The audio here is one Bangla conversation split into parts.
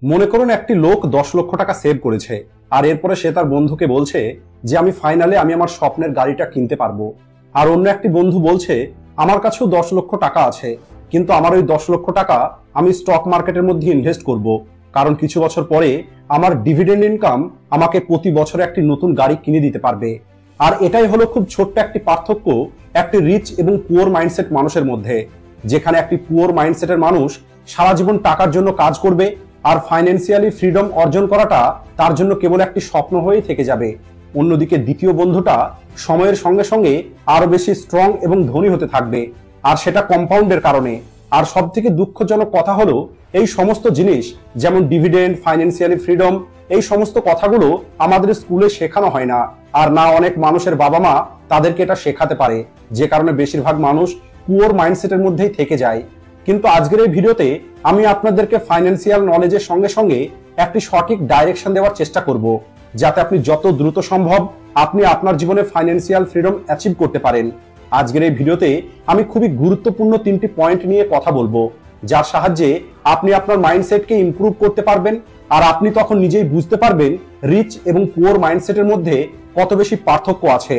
মনে করুন একটি লোক 10 লক্ষ টাকা সেভ করেছে, আর এরপরে সে তার বন্ধুকে বলছে যে আমি ফাইনালি আমার স্বপ্নের গাড়িটা কিনতে পারবো। আর অন্য একটি বন্ধু বলছে আমার কাছেও 10 লক্ষ টাকা আছে, কিন্তু আমার ওই 10 লক্ষ টাকা আমি স্টক মার্কেটের মধ্যে ইনভেস্ট করব, কারণ কিছু বছর পরে আমার ডিভিডেন্ড ইনকাম আমাকে প্রতি বছরে একটি নতুন গাড়ি কিনে দিতে পারবে। আর এটাই হলো খুব ছোট্ট একটি পার্থক্য একটি রিচ এবং পুয়ার মাইন্ডসেট মানুষের মধ্যে, যেখানে একটি পুয়ার মাইন্ডসেটের মানুষ সারা জীবন টাকার জন্য কাজ করবে, আর ফাইন্যান্সিয়ালি ফ্রিডম অর্জন করাটা তার জন্য কেবল একটি স্বপ্ন হয়েই থেকে যাবে। অন্যদিকে দ্বিতীয় বন্ধুটা সময়ের সঙ্গে সঙ্গে আরো বেশি স্ট্রং এবং ধনী হতে থাকবে, আর সেটা কম্পাউন্ডের কারণে। আর সব থেকে দুঃখজনক কথা হলো এই সমস্ত জিনিস যেমন ডিভিডেন্ড, ফাইন্যান্সিয়ালি ফ্রিডম, এই সমস্ত কথাগুলো আমাদের স্কুলে শেখানো হয় না, আর না অনেক মানুষের বাবা মা তাদেরকে এটা শেখাতে পারে, যে কারণে বেশিরভাগ মানুষ পুয়ার মাইন্ডসেটের মধ্যেই থেকে যায়। কিন্তু আজকের এই ভিডিওতে আমি আপনাদেরকে ফাইন্যান্সিয়াল নলেজের সঙ্গে সঙ্গে একটি সঠিক ডাইরেকশন দেওয়ার চেষ্টা করব, যাতে আপনি যত দ্রুত সম্ভব আপনি আপনার জীবনে ফাইন্যান্সিয়াল ফ্রিডম অ্যাচিভ করতে পারেন। আজকের এই ভিডিওতে আমি খুবই গুরুত্বপূর্ণ 3টি পয়েন্ট নিয়ে কথা বলবো, যার সাহায্যে আপনি আপনার মাইন্ডসেটকে ইমপ্রুভ করতে পারবেন, আর আপনি তখন নিজেই বুঝতে পারবেন রিচ এবং পুয়ার মাইন্ডসেটের মধ্যে কত বেশি পার্থক্য আছে।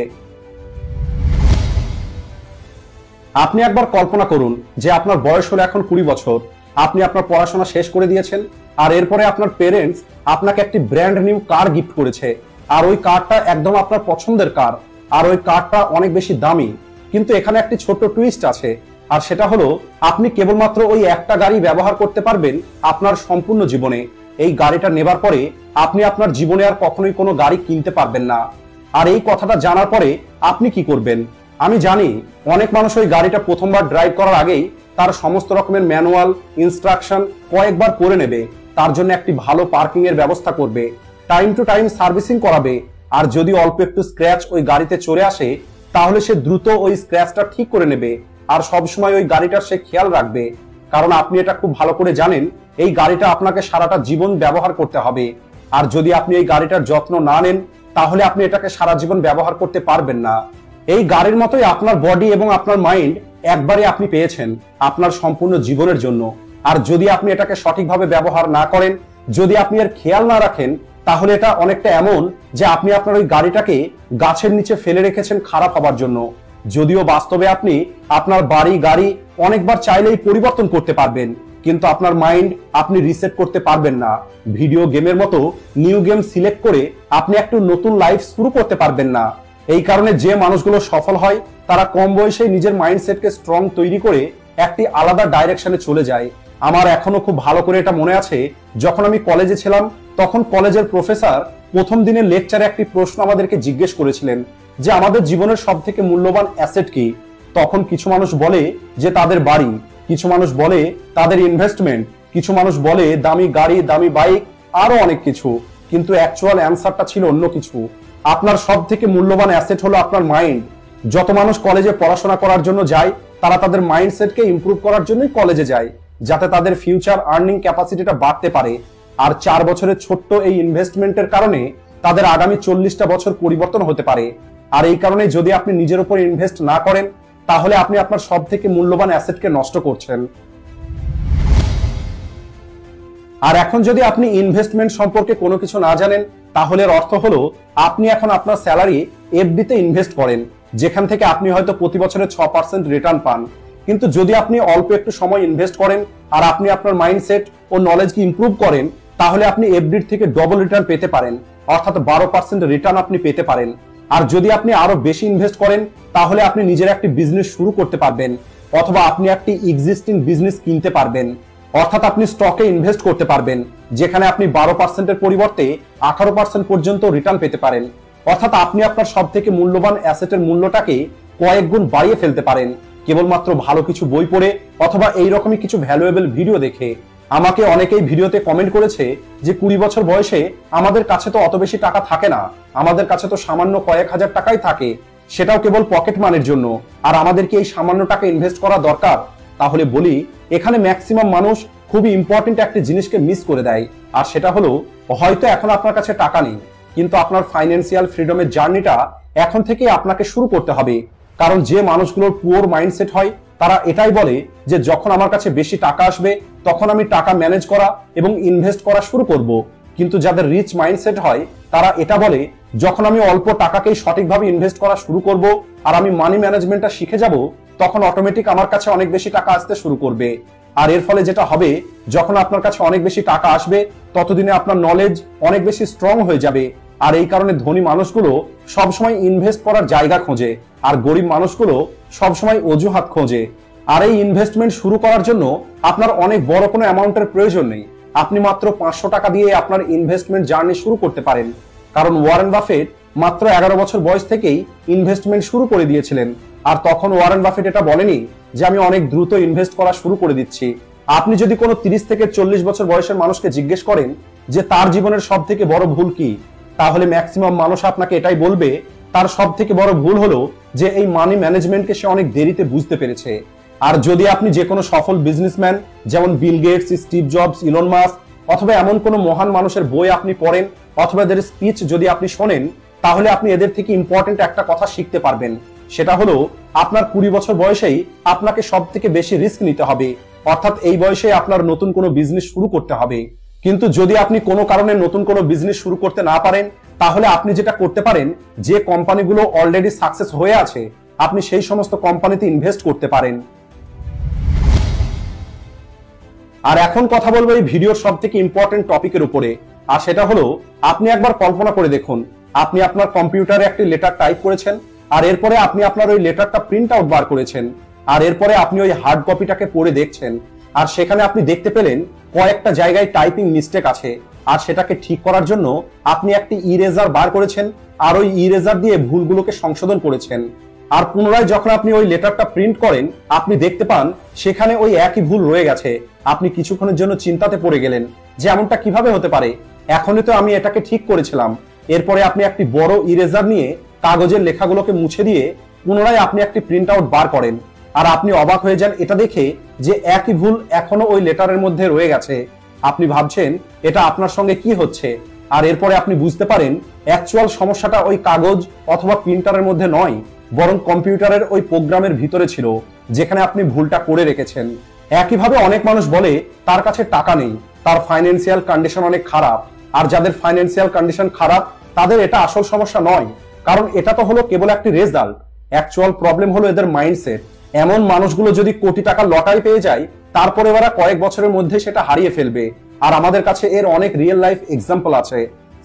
আপনি একবার কল্পনা করুন যে আপনার বয়স হলো এখন 20 বছর, আপনি আপনার পড়াশোনা শেষ করে দিয়েছেন, আর এরপরে আপনার পেরেন্টস আপনাকে একটি ব্র্যান্ড নিউ কার গিফট করেছে, আর ওই কারটা একদম আপনার পছন্দের কার, আর ওই কারটা অনেক বেশি দামি। কিন্তু এখানে একটি ছোট্ট টুইস্ট আছে, আর সেটা হলো আপনি কেবলমাত্র ওই একটা গাড়ি ব্যবহার করতে পারবেন আপনার সম্পূর্ণ জীবনে। এই গাড়িটা নেবার পরে আপনি আপনার জীবনে আর কখনোই কোনো গাড়ি কিনতে পারবেন না। আর এই কথাটা জানার পরে আপনি কি করবেন? আমি জানি অনেক মানুষ ওই গাড়িটা প্রথমবার ড্রাইভ করার আগেই তার সমস্ত রকমের ম্যানুয়াল ইনস্ট্রাকশন কয়েকবার করে নেবে, তার জন্য একটি ভালো পার্কিং এর ব্যবস্থা করবে, টাইম টু টাইম সার্ভিসিং করাবে, আর যদি অল্প একটু স্ক্র্যাচ ওই গাড়িতে চলে আসে তাহলে সে দ্রুত ওই স্ক্র্যাচটা ঠিক করে নেবে, আর সবসময় ওই গাড়িটার সে খেয়াল রাখবে। কারণ আপনি এটা খুব ভালো করে জানেন এই গাড়িটা আপনাকে সারাটা জীবন ব্যবহার করতে হবে, আর যদি আপনি এই গাড়িটার যত্ন না নেন তাহলে আপনি এটাকে সারা জীবন ব্যবহার করতে পারবেন না। এই গাড়ির মতোই আপনার বডি এবং আপনার মাইন্ড একবারে আপনি পেয়েছেন আপনার সম্পূর্ণ জীবনের জন্য, আর যদি আপনি এটাকে সঠিকভাবে ব্যবহার না করেন, যদি আপনি এর খেয়াল না রাখেন, তাহলে এটা অনেকটা এমন যে আপনি আপনার ওই গাড়িটাকে গাছের নিচে ফেলে রেখেছেন খারাপ হবার জন্য। যদিও বাস্তবে আপনি আপনার বাড়ি গাড়ি অনেকবার চাইলেই পরিবর্তন করতে পারবেন, কিন্তু আপনার মাইন্ড আপনি রিসেট করতে পারবেন না। ভিডিও গেমের মতো নিউ গেম সিলেক্ট করে আপনি একটু নতুন লাইফ শুরু করতে পারবেন না। এই কারণে যে মানুষগুলো সফল হয় তারা কম বয়সে নিজের মাইন্ডসেটকে স্ট্রং তৈরি করে একটি আলাদা ডাইরেকশনে চলে যায়। আমার এখনো খুব ভালো করে এটা মনে আছে, যখন আমি কলেজে ছিলাম তখন কলেজের প্রফেসর প্রথম দিনের লেকচারে একটি প্রশ্ন আমাদেরকে জিজ্ঞেস করেছিলেন যে আমাদের জীবনের সব থেকে মূল্যবান অ্যাসেট কি। তখন কিছু মানুষ বলে যে তাদের বাড়ি, কিছু মানুষ বলে তাদের ইনভেস্টমেন্ট, কিছু মানুষ বলে দামি গাড়ি, দামি বাইক, আরো অনেক কিছু, কিন্তু অ্যাকচুয়াল অ্যান্সারটা ছিল অন্য কিছু। আপনার সব থেকে মূল্যবান অ্যাসেট হলো আপনার মাইন্ড। যত মানুষ কলেজে পড়াশোনা করার জন্য যায় তারা তাদের মাইন্ডসেটকে ইমপ্রুভ করার জন্যই কলেজে যায়, যাতে তাদের ফিউচার আর্নিং ক্যাপাসিটিটা বাড়তে পারে। আর 4 বছরের ছোট্ট এই ইনভেস্টমেন্টের কারণে তাদের আগামী 40টা বছর পরিবর্তন হতে পারে। আর এই কারণে যদি আপনি নিজের উপর ইনভেস্ট না করেন তাহলে আপনি আপনার সব থেকে মূল্যবান অ্যাসেটকে নষ্ট করছেন। আর এখন যদি আপনি ইনভেস্টমেন্ট সম্পর্কে কোনো কিছু না জানেন তাহলে এর অর্থ হলো আপনি এখন আপনার স্যালারি এফডি তে ইনভেস্ট করেন, যেখান থেকে আপনি হয়তো প্রতি বছরে 6% রিটার্ন পান। কিন্তু যদি আপনি অল্প একটু সময় ইনভেস্ট করেন আর আপনি আপনার মাইন্ডসেট ও নলেজকে ইমপ্রুভ করেন তাহলে আপনি এফডির থেকে ডবল রিটার্ন পেতে পারেন, অর্থাৎ 12% রিটার্ন আপনি পেতে পারেন। আর যদি আপনি আরো বেশি ইনভেস্ট করেন তাহলে আপনি নিজের একটি বিজনেস শুরু করতে পারবেন, অথবা আপনি একটি এক্সিস্টিং বিজনেস কিনতে পারবেন, অর্থাৎ আপনি স্টকে ইনভেস্ট করতে পারবেন, যেখানে আপনি 12%-এর পরিবর্তে 18% পর্যন্ত রিটার্ন পেতে পারেন। অর্থাৎ আপনি আপনার সব থেকে মূল্যবান অ্যাসেটের মূল্যটাকে কয়েক গুণ বাড়িয়ে ফেলতে পারেন কেবলমাত্র ভালো কিছু বই পড়ে অথবা এইরকমই কিছু ভ্যালুয়েবল ভিডিও দেখে। আমাকে অনেকেই ভিডিওতে কমেন্ট করেছে যে 20 বছর বয়সে আমাদের কাছে তো অত বেশি টাকা থাকে না, আমাদের কাছে তো সামান্য কয়েক হাজার টাকাই থাকে, সেটাও কেবল পকেট মানির জন্য, আর আমাদের কি এই সামান্য টাকা ইনভেস্ট করা দরকার? তাহলে বলি, এখানে ম্যাক্সিমাম মানুষ খুবই ইম্পর্টেন্ট একটা জিনিসকে মিস করে দেয়, আর সেটা হলো হয়তো এখন আপনার কাছে টাকা নেই, কিন্তু আপনার ফাইন্যান্সিয়াল ফ্রিডমের জার্নিটা এখন থেকেই আপনাকে শুরু করতে হবে। কারণ যে মানুষগুলোর পুয়ার মাইন্ডসেট হয় তারা এটাই বলে যে যখন আমার কাছে বেশি টাকা আসবে তখন আমি টাকা ম্যানেজ করা এবং ইনভেস্ট করা শুরু করব। কিন্তু যাদের রিচ মাইন্ডসেট হয় তারা এটা বলে যখন আমি অল্প টাকাকেই সঠিকভাবে ইনভেস্ট করা শুরু করব আর আমি মানি ম্যানেজমেন্টটা শিখে যাব, তখন অটোমেটিক আমার কাছে অনেক বেশি টাকা আসতে শুরু করবে। আর এর ফলে যেটা হবে, যখন আপনার কাছে অনেক বেশি টাকা আসবে ততদিনে আপনার নলেজ অনেক বেশি স্ট্রং হয়ে যাবে। আর এই কারণে ধনী মানুষগুলো সবসময় ইনভেস্ট করার জায়গা খোঁজে আর গরিব মানুষগুলো সবসময় অজুহাত খোঁজে। আর এই ইনভেস্টমেন্ট শুরু করার জন্য আপনার অনেক বড় কোনো অ্যামাউন্টের প্রয়োজন নেই। আপনি মাত্র 500 টাকা দিয়ে আপনার ইনভেস্টমেন্ট জার্নি শুরু করতে পারেন। কারণ ওয়ারেন বাফেট মাত্র 11 বছর বয়স থেকেই ইনভেস্টমেন্ট শুরু করে দিয়েছিলেন। আর তখন ওয়ারেন বাফেট এটা বলেনি যে আমি অনেক দ্রুত ইনভেস্ট করা শুরু করে দিচ্ছি। আপনি যদি কোনো 30 থেকে 40 বছর বয়সের মানুষকে জিজ্ঞেস করেন যে তার জীবনের সব থেকে বড় ভুল কি, তাহলে ম্যাক্সিমাম মানুষ আপনাকে এটাই বলবে তার সব থেকে বড় ভুল হলো যে এই মানি ম্যানেজমেন্টকে সে অনেক দেরিতে বুঝতে পেরেছে। আর যদি আপনি যে কোনো সফল বিজনেসম্যান যেমন Bill Gates, Steve Jobs, Elon Musk অথবা এমন কোনো মহান মানুষের বই আপনি পড়েন অথবা এদের স্পিচ যদি আপনি শোনেন, তাহলে আপনি এদের থেকে ইম্পর্টেন্ট একটা কথা শিখতে পারবেন। সেটা হলো আপনার 20 বছর বয়সেই আপনাকে সব থেকে বেশি রিস্ক নিতে হবে, অর্থাৎ এই বয়সে আপনার নতুন কোনো বিজনেস শুরু করতে হবে। কিন্তু যদি আপনি কোনো কারণে নতুন কোনো বিজনেস শুরু করতে না পারেন, তাহলে আপনি যেটা করতে পারেন, যে কোম্পানিগুলো অলরেডি সাকসেস হয়ে আছে আপনি সেই সমস্ত কোম্পানিতে ইনভেস্ট করতে পারেন। আর এখন কথা বলবো এই ভিডিওর সব থেকে ইম্পর্টেন্ট টপিকের উপরে, আর সেটা হলো আপনি একবার কল্পনা করে দেখুন আপনি আপনার কম্পিউটারে একটি লেটার টাইপ করেছেন আর এরপরে আপনি আপনার ওই লেটারটা প্রিন্ট আউট বার করেছেন আর এরপরে আপনি ওই হার্ড কপিটাকে পড়ে দেখছেন আর সেখানে আপনি দেখতে পেলেন কয়েকটা জায়গায় টাইপিং মিস্টেক আছে আর সেটাকে ঠিক করার জন্য আপনি একটি ইরেজার বার করেছেন আর ওই ইরেজার দিয়ে ভুলগুলোকে সংশোধন করেছেন। আর পুনরায় যখন আপনি ওই লেটারটা প্রিন্ট করেন আপনি দেখতে পান সেখানে ওই একই ভুল রয়ে গেছে। আপনি কিছুক্ষণের জন্য চিন্তাতে পড়ে গেলেন যে এমনটা কিভাবে হতে পারে, এখনই তো আমি এটাকে ঠিক করেছিলাম। এরপরে আপনি একটি বড় ইরেজার নিয়ে কাগজের লেখাগুলোকে মুছে দিয়ে পুনরায় আপনি একটি প্রিন্ট আউট বার করেন আর আপনি অবাক হয়ে যান এটা দেখে যে একই ভুল এখনো ওই লেটারের মধ্যে রয়ে গেছে। আপনি ভাবছেন এটা আপনার সঙ্গে কি হচ্ছে, আর এরপরে আপনি বুঝতে পারেন অ্যাকচুয়াল সমস্যাটা ওই কাগজ অথবা প্রিন্টারের মধ্যে নয়, বরং কম্পিউটারের ওই প্রোগ্রামের ভিতরে ছিল যেখানে আপনি ভুলটা করে রেখেছেন। একইভাবে অনেক মানুষ বলে তার কাছে টাকা নেই, তার ফাইন্যান্সিয়াল কন্ডিশন অনেক খারাপ। আর যাদের ফাইন্যান্সিয়াল কন্ডিশন খারাপ তাদের এটা আসল সমস্যা নয়, কারণ এটা তো হলো কেবল একটি রেজাল্ট। অ্যাকচুয়াল প্রবলেম হলো এদের মাইন্ডসেট। এমন মানুষগুলো যদি কোটি টাকা লটারি পেয়ে যায় তারপরে ওরা কয়েক বছরের মধ্যে সেটা হারিয়ে ফেলবে। আর আমাদের কাছে এর অনেক রিয়েল লাইফ এক্সাম্পল আছে।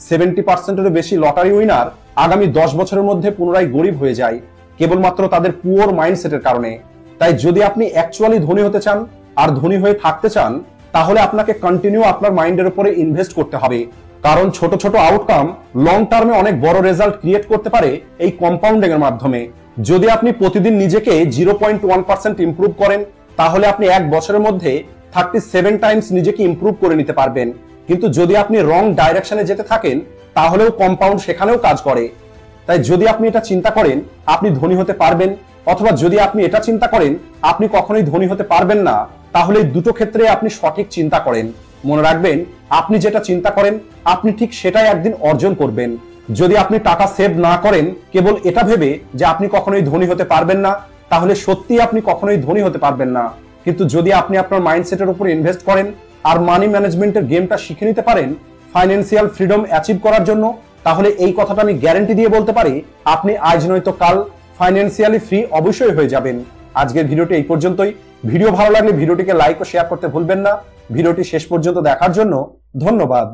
70%-এরও বেশি লটারি উইনার আগামী 10 বছরের মধ্যে পুনরায় গরিব হয়ে যায় কেবলমাত্র তাদের পুয়ার মাইন্ডসেটের কারণে। তাই যদি আপনি অ্যাকচুয়ালি ধনী হতে চান আর ধনী হয়ে থাকতে চান, তাহলে আপনাকে কন্টিনিউ আপনার মাইন্ডের উপরে ইনভেস্ট করতে হবে। কারণ ছোট ছোট আউটকাম লং টার্মে অনেক বড় রেজাল্ট ক্রিয়েট করতে পারে এই কম্পাউন্ডিং এর মাধ্যমে। যদি আপনি প্রতিদিন নিজেকে 0.1% ইমপ্রুভ করেন, তাহলে আপনি এক বছরের মধ্যে 37 টাইমস নিজেকে ইমপ্রুভ করে নিতে পারবেন। কিন্তু যদি আপনি রং ডাইরেকশনে যেতে থাকেন, তাহলেও কম্পাউন্ড সেখানেও কাজ করে। তাই যদি আপনি এটা চিন্তা করেন আপনি ধনী হতে পারবেন, অথবা যদি আপনি এটা চিন্তা করেন আপনি কখনোই ধনী হতে পারবেন না, তাহলে এই দুটো ক্ষেত্রে আপনি সঠিক চিন্তা করেন। মনে রাখবেন, আপনি যেটা চিন্তা করেন আপনি ঠিক সেটাই একদিন অর্জন করবেন। যদি আপনি টাকা সেভ না করেন কেবল এটা ভেবে যে আপনি কখনোই ধনী হতে পারবেন না, তাহলে সত্যি আপনি কখনোই ধনী হতে পারবেন না। কিন্তু যদি আপনি আপনার মাইন্ডসেটের উপর ইনভেস্ট করেন আর মানি ম্যানেজমেন্টের গেমটা শিখে নিতে পারেন ফাইন্যান্সিয়াল ফ্রিডম অ্যাচিভ করার জন্য, তাহলে এই কথাটা আমি গ্যারান্টি দিয়ে বলতে পারি আপনি আজ নয়তো কাল ফাইন্যান্সিয়ালি ফ্রি অবশ্যই হয়ে যাবেন। আজকের ভিডিওটি এই পর্যন্তই। ভিডিও ভালো লাগলে ভিডিওটিকে লাইক ও শেয়ার করতে ভুলবেন না। ভিডিওটি শেষ পর্যন্ত দেখার জন্য ধন্যবাদ।